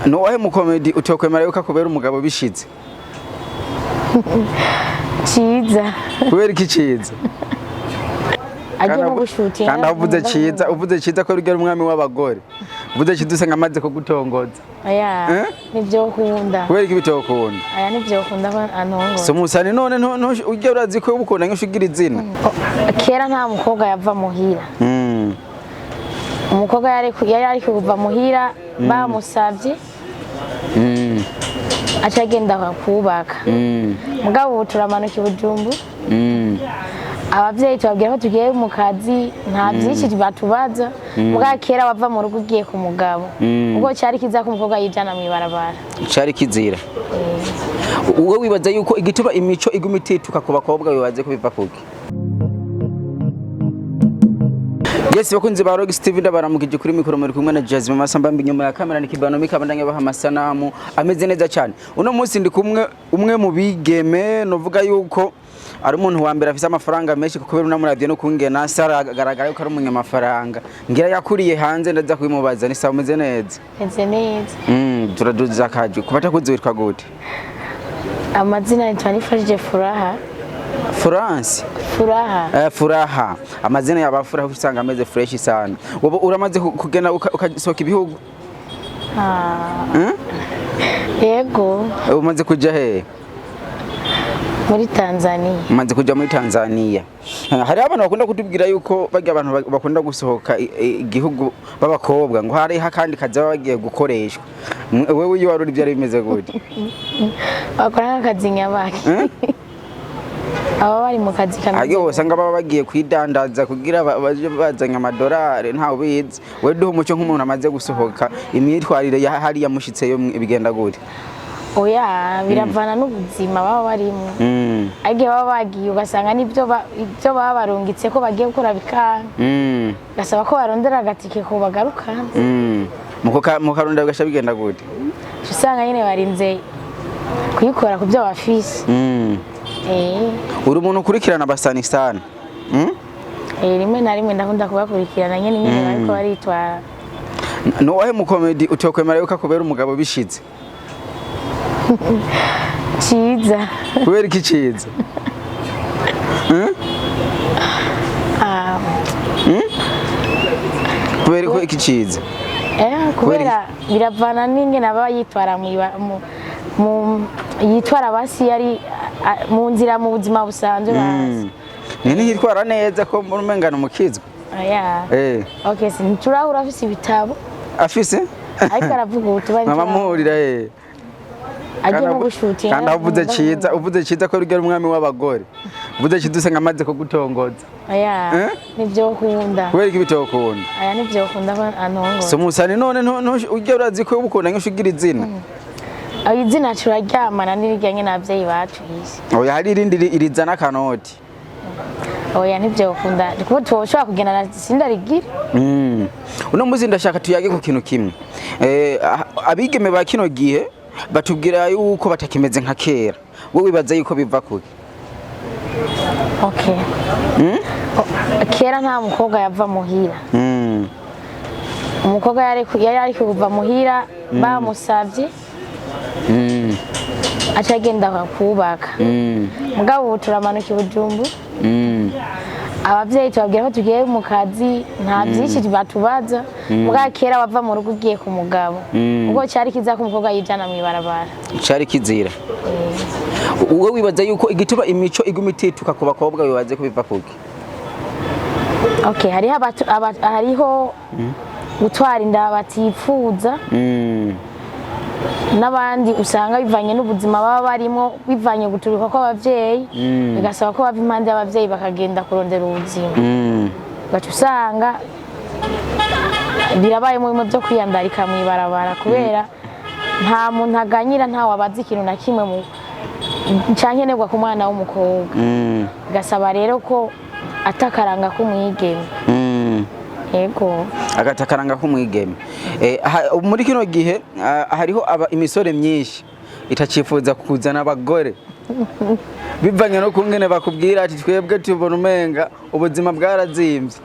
no wahe mu comedy utokwemera yuko akubera umugabo bishize Ciza kubera iki ciza agiye mu gushutinga kandi uvuze ciza ko rugera umwami w'abagore uvuze ciza usanga amaze kugutongoza aya nivyo ukunda kubera iki bitokunda aya nivyo ukunda antongo so musani none ujye urazi ko ubukunda nk'ushigira izina kera nta mukobwa yava muhira umukobwa yari kuva muhira bamusavye acagenda kubaka mugabo ubu turamanuka ibujumbu abavyeyi tubabwira ko tugiye mu kazi nta byinshi batubaza mugabo kera wava mu rugo ugiye ku mugabo ubwo cyari kiza ko umukobwa yijana mu ibarabara cyari kizira uwe wibaza yuko igituba imico iguma itituka ku bakobwa wibaze ko biva kuki Yes, bakunzi ba Rock Steve ndabaramukije kuri mikoro muri kumwe na Jasmine Masamba mbi nyuma ya kamera ni kibano mikabandanye baha amasanamu ameze neza cyane. Uno munsi ndi kumwe umwe mu bigeme novuga yuko ari umuntu wa mbere afise amafaranga menshi kubera una muri radio no kungena saragaragara yuko ari umunyamafaranga. Ngira yakuriye hanze ndaza kubimubaza ni sawa umeze neza. Meze neza. Turaduza kaje kubata kuzwitwa gute. Amazina ni Twanifashije Furaha. France Furaha Furaha amazina y'abafuraha usanga ameze fresh sana wobo uramaze kugena ukasoka ibihugu yego umaze kuja he muri Tanzania umaze kuja muri Tanzania hari abantu bakunda kutubwira yuko bagiye abantu bakunda gusohoka igihugu babakobwa ngo hari hakandi kaza bagiye gukoreshwa wewe iyo waruri byari bimeze gute bakora akazi nyabaki aba bari mu kazi kameze ayo usanga baba bagiye kwidandaza kugira baje bazanya amadolari nta ubizi we duho umuco nk'umuntu amaze gusohoka imyitwarire ya hari yamushitseyo bigenda gute oya biravana n'ubuzima baba barimo agiye baba bagiye ugasanga nibyo baba barungitse ko bagiye gukora bikanga gasaba ko barondera agatike ko bagaruka mukarondera gasha bigenda gute usanga nyine barinze kuyikora ku byo bafise uri umuntu ukurikirana basani sana rimwe na rimwe ndakunda kubakurikirana nyine bariko baritwara no wahe mu comedy utokwemera yuko akubera umugabo bishize ciza kubera iki ciza kubera ko iki ciza kubera biravana n'ingene aba yitwara yitwara basi yari mu nzira mu buzima busanzwe bazi nini yitwara neza ko muri mengano mukizwe aya okay sinturahura afise ibitabo afise ariko aravuga utubari mama muhurira agiye mu gushutinga kandi uvuze ciza ko rugera umwami w'abagore uvuze ciza usanga amaze kugutongoza aya nivyo ukunda kubera iki bitokunda aya nivyo ukunda antongo so musani none ujye urazi ko ubukunda nk'ushigira izina izina turaryamana n'ibijyanye n'abavyeyi bacu isi oya hari irindi irizana kanoti oya nivyo ukunda kuko tushobora kugendana sindarigira uno muzi ndashaka tuyage ku kintu kimwe abigeme ba kino gihe batubwira yuko batakimeze nka kera wowe wibaza yuko biva kuki okay kera nta mukobwa yava muhira umukobwa yari kuva muhira bamusavye acagenda kubaka mugabo ubu turamanuka ibujumbu abavyeyi tubabwira ko tugiye mu kazi nta byinshi batubaza mugabo kera wava mu rugo ugiye ku mugabo ubwo cyari kiza ko umukobwa yijana mu ibarabara cyari kizira uwe wibaza yuko igituba imico iguma itituka ku bakobwa wibaze ko biva kuki okay hariho gutwara inda batifuza n'abandi usanga bivanye n'ubuzima baba barimo bivanye guturuka kw'abavyeyi bigasaba ko bava impande y'abavyeyi bakagenda kurondera ubuzima gacu usanga birabaye mu byo kwiyandarika mu ibarabara kubera nta muntu aganyira nta wabaza ikintu na kimwe mu cankenerwa ku mwana w'umukobwa gasaba rero ko atakaranga k'umwigeme yego agatakaranga k'umwigeme muri kino gihe hariho imisore myinshi itacifuza kuzana abagore bivanye no kungene bakubwira ati twebwe tubona umenga ubuzima bwarazimvye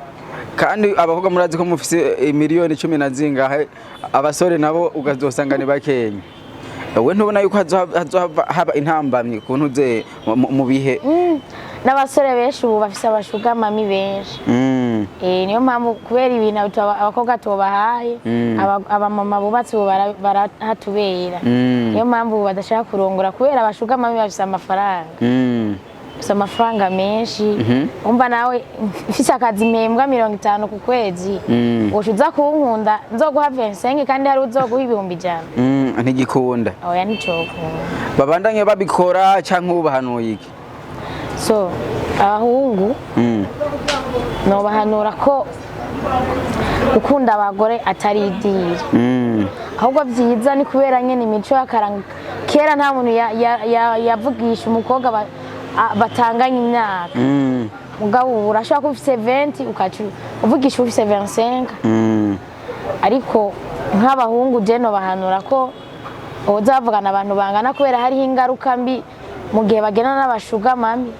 kandi abakobwa murazi ko mufise miliyoni 10 na zingahe abasore nabo ugazosanga ni bakenya we ntubona yuko haba intambamye kuntu ze mu bihe n'abasore benshi ubu bafise abashuga mami benshi niyo mpamvu kubera ibintu abakobwa tubahaye abamama bubatse ubu barahatubera niyo mpamvu badashaka kurongora kubera abashuga mami bafise amafaranga bafise amafaranga menshi umva nawe mfise akazi mpembwa 50 ku kwezi ushuza kunkunda nzoguha 25 kandi hari uzoguha 100 ntigikunda oya nicokunda babandanye babikora canke ubahanuye iki so abahungu no bahanura ko gukunda abagore atari idiri ahubwo byiza ni kubera nyene imico y'akaranga kera nta muntu yavugisha umukobwa batanganya imyaka mugabo urashaka ko ufise 20 ukacu uvugisha ufise 25 ariko nk'abahungu je no bahanura ko uzavugana abantu bangana kubera hari ingaruka mbi mu gihe bagena n'abashuga mami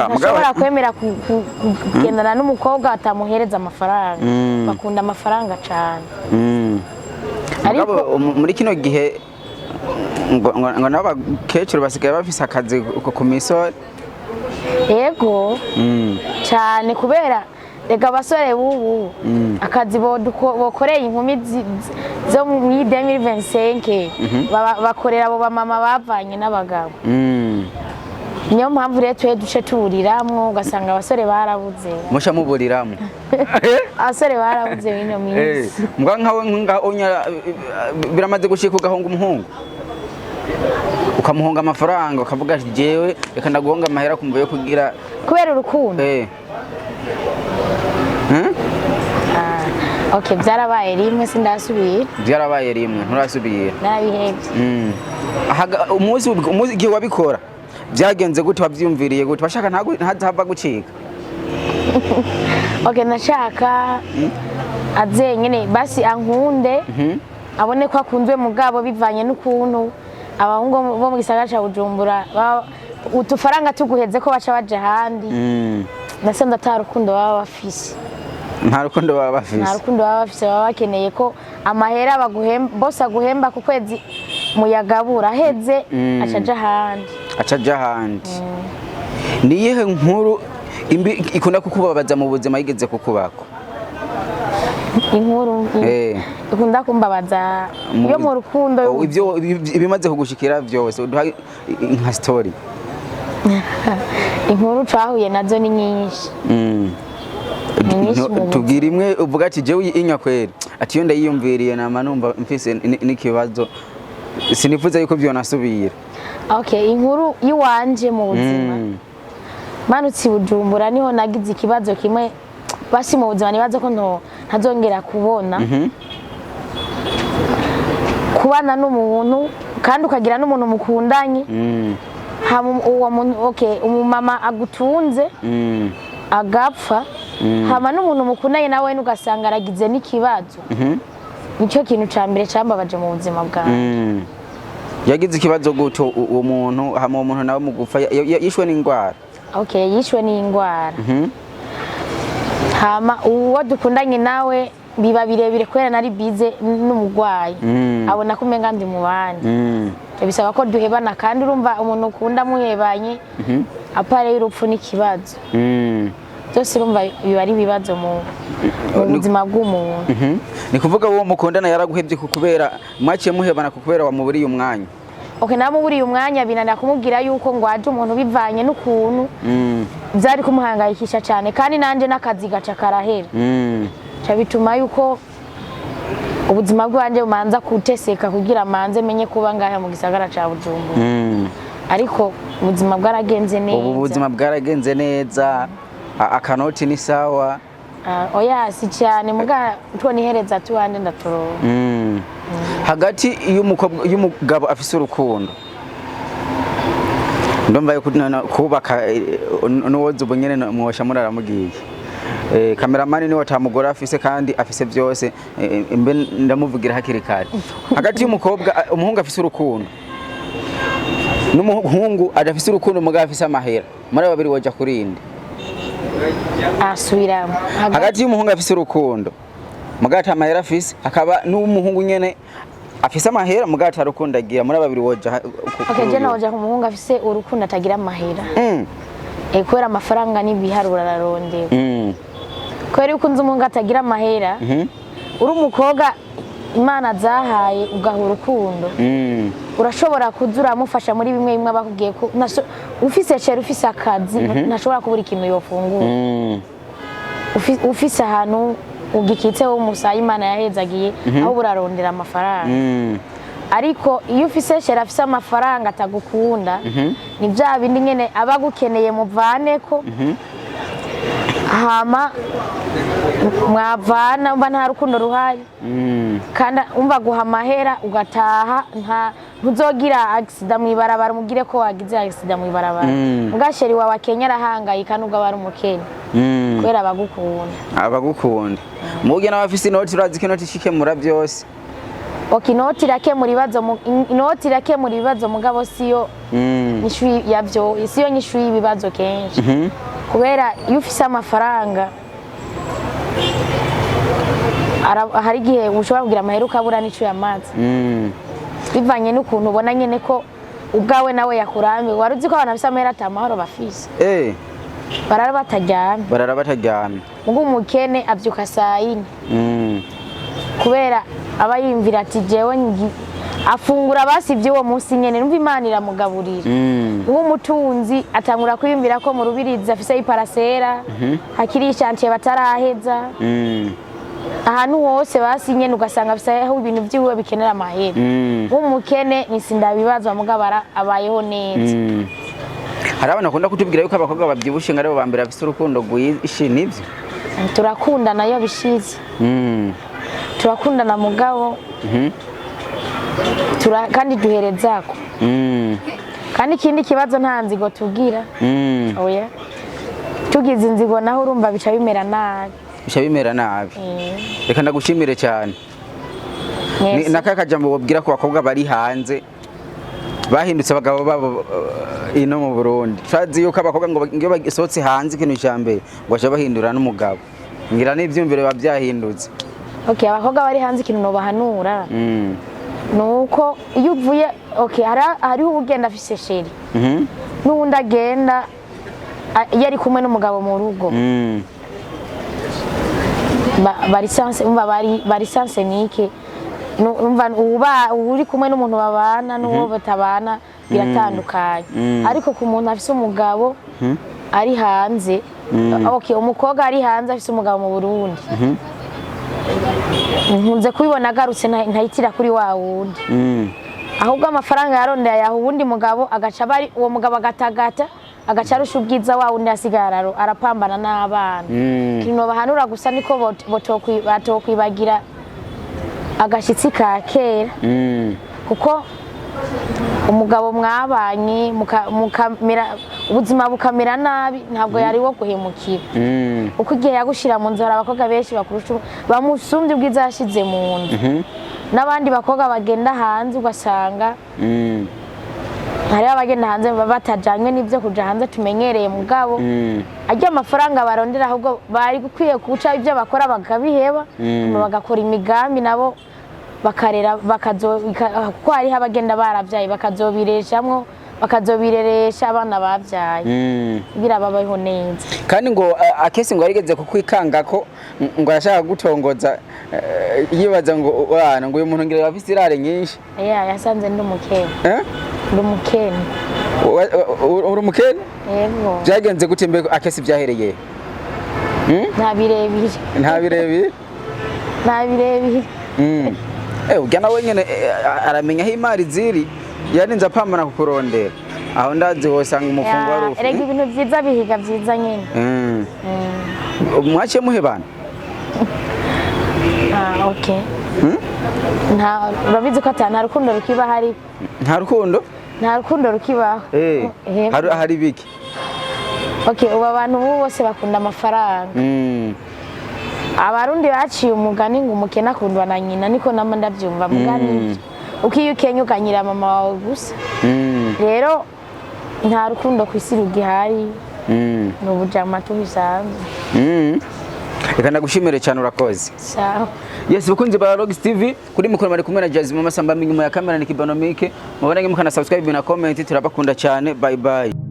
mushobora kwemera kugendana n'umukobwa atamuhereza amafaranga bakunda amafaranga cyane ariko muri kino gihe ngo n'abakecuru basigaye bafise akazi ku misoro yego cyane kubera rega abasore bubu akazi bokoreye inkumi zo mu 2025 bakorera abo bamama bavanye n'abagabo niyo mpamvu rero twe duce tuburiramwo ugasanga abasore barabuze musha muburiramwo abasore barabuze bino minsi mbwa nkawe biramaze gushika ugahonga umuhungu ukamuhonga amafaranga ukavuga ati jewe reka ndaguhonga amahera kumva yo kugira kubera urukundo okay byarabaye rimwe sindasubira byarabaye rimwe nturasubira narabihebye umuzi igihe wabikora byagenze gute wabyumviriye gute bashaka ntazava gucika okay nashaka aze nyene basi ankunde abone ko akunzwe mugabo bivanye n'ukuntu abahungu bo mu gisagara ca Bujumbura utufaranga tuguheze ko baca baje handi nasanze atarukundo baba bafise nta rukundo baba bafise baba bakeneye ko amahera bose aguhemba ku kwezi muyagabura heze acaja handi niyihe nkuru imbi ikunda kukubabaza mu buzima yigeze kukubako inkuru ikunda kumbabaza yo mu rukundo ibyo bimaze kugushikira byose nka story inkuru twahuye nazo ni nyinshi tubwira imwe uvuga ati jewe inya kwera ati yo ndayiyumviriye nama numva mfise n'ikibazo sinifuza yuko byo nasubira okay inkuru yiwanje mu buzima manutse Bujumbura niho nagize ikibazo kimwe basi mu buzima nibaza ko ntazongera kubona kubana n'umuntu kandi ukagira n'umuntu mukundanye uwo muntu okay umumama agutunze agapfa hama n'umuntu mukundanye nawe ugasanga aragize n'ikibazo nicyo kintu ca mbere cambabaje mu buzima bwawe yagize ikibazo guto uwo muntu hama uwo muntu nawe mugufa yishwe n'indwara okay yishwe n'indwara hama uwo dukundanye nawe biba birebire kwera nari bize n'umugwayi abona ko umenga ndi mu bandi bisaba ko duhebana kandi urumva umuntu ukunda muhebanye apare y'urupfu n'ikibazo byose urumva biba ari ibibazo mu buzima bw'umuntu ni kuvuga uwo mukundana yaraguhebye kubera mwaciye muhebana kubera wamuburiye umwanya okay namuburiye umwanya binanira kumubwira yuko ngo aje umuntu bivanye n'ukuntu byari kumuhangayikisha cyane kandi nanje n'akazi gaca karahera bituma yuko ubuzima bwanje bumanza kuteseka kugira manze menye kuba ngaha mu gisagara ca Bujumbura ariko ubuzima bwaragenze neza ubu buzima bwaragenze neza akanoti ni sawa oya si cyane muga two nihereza tuwande ndatoro hagati y'umugabo afise urukundo ndomva yo kubaka n'uwoza ubunyene mwosha muraramugiye kameramani ni watamugora afise kandi afise byose mbe ndamuvugira hakiri kare hagati y'umukobwa umuhungu afise urukundo n'umuhungu adafise urukundo mugabo afise amahera muri babiri waja kurinde asubiramo hagati y'umuhungu afise urukundo mugata amahera afise akaba n'umuhungu nyene afise amahera mugata rukundo agira muri babiri woja okay je nawoja ku muhungu afise urukundo atagira amahera kubera amafaranga n'ibiharura ararondera kubera yuko unzi umuhungu atagira amahera uri umukobwa Imana zahaye ugaha urukundo urashobora kuzura amufasha muri bimwe bimwe bakubwiye ko ufise chere ufise akazi ntashobora kubura ikintu yofungura ufise ahantu ugikitse wo musayi Imana yahezagiye aho burarondera amafaranga ariko iyo ufise chere afise amafaranga atagukunda ni bya bindi nyene abagukeneye muvaneko hama mwavana umva nta rukundo ruhari kandi umva guha amahera ugataha ntuzogira accident mwibarabara mugire ko wagize accident mwibarabara mugasheri wawe Kenya arahangayika nubwo abari umukene kubera abagukunda muge n'abafise inoti urazi ko inoti ishikemura byose inoti irakemura ibibazo mugabo siyo nyishu yabyo siyo nyishu y'ibibazo kenshi kubera iyo ufise amafaranga hari igihe ushobora kugira amahera ukabura n'ico yamaze bivanye n'ukuntu ubona nyene ko ubwawe nawe yakurambe waruzi ko abantu bafise amahera atamahoro bafise barara bataryamye mugo umukene avyuka saa 4 kubera aba yimvira ati jewe afungura basivye uwo munsi nyene numva Imana iramugaburira nk'umutunzi atangura kwiyumvira ko mu rubirizi afise iparasera hakiri ishantiye bataraheza ahantu hose basinyene ugasanga afise aho ibintu vyiwe bikenera amahera nk'umukene nisinda bibazo mugabara abayeho neza hari abana akunda kutubwira yuko abakobwa bavyibushe ngare bambera afise urukundo rwishi nivyo turakundana iyo bishize turakundana mugabo kandi duherezako kandi ikindi kibazo nta nzigo tugira oya tugize inzigo naho urumva bica bimera nabi reka ndagushimire cyane nakaka jambo wabwira ko bakobwa bari hanze bahindutse abagabo babo ino mu Burundi twazi yuko abakobwa ngo ngiyo basohotse hanze ikintu cyambere ngo aje bahindura n'umugabo ngira n'ivyumvire bavyahindutse abakobwa bari hanze ikintu no bahanura nuko iyo uvuye hariho ugenda afise sheri n'uwundi agenda yari kumwe n'umugabo mu rugo bari sanse nike uri kumwe n'umuntu babana n'uwo batabana biratandukanye ariko ku muntu afise umugabo ari hanze umukobwa ari hanze afise umugabo mu Burundi nkunze kubibona agarutse ntayitira kuri wa wundi ahubwo amafaranga yarondeye ayaha uwundi mugabo agaca bari uwo mugabo agatagata agaca arusha ubwiza wa wundi asigara arapambana n'abana kino bahanura gusa niko batokwibagira agashitsi ka kera kuko umugabo mwabanye ubuzima bukamera nabi ntabwo yari wo guhemukira uko igihe yagushira mu nzara abakobwa benshi bakurusha bamusumbye ubwiza yashize mu nda n'abandi bakobwa bagenda hanze ugasanga hari abagenda hanze batajanywe n'ibyo kuja hanze tumenyereye mugabo ajya amafaranga barondera ahubwo bari gukwiye kuca ibyo bakora bagabiheba bagakora imigambi nabo bakarera kuko hariho abagenda baravyaye bakazobireresha abana bavyaye kugira babaho neza kandi ngo akesi ngo yarigeze kukwikanga ko ngo arashaka gutongoza yibaza ngo wana ngo uyu muntu ngira bafise irare nyinshi yasanze ndi umukene uri umukene yego byagenze gute mbe akesi byahereye nta birebire ujya nawe nyene aramenya aho imari ziri yarinze apambana kukurondera aho ndazi wosanga umufungo wari ufu erega ibintu vyiza bihiga vyiza nyene mwaciye muhebana urabizi ko nta rukundo rukiba hari nta rukundo rukibaho hari biki ubu abantu bose bakunda amafaranga abarundi baciye umugani ngo umukene akundwa na nyina niko nama ndavyumva mugani uko iyo ukenya ukanyira mama wawe gusa rero nta rukundo kw'isi rugihari ni ubujama tubisanzwe. Reka ndagushimire cyane urakoze. Sawa. Yes, bakunzi ba Rox TV kuri mikoro bari kumwe na Jazzy Masamba, inyuma ya kamera ni Kibanomike. Mubone mukana subscribe na comment, turabakunda cyane. Bye bye.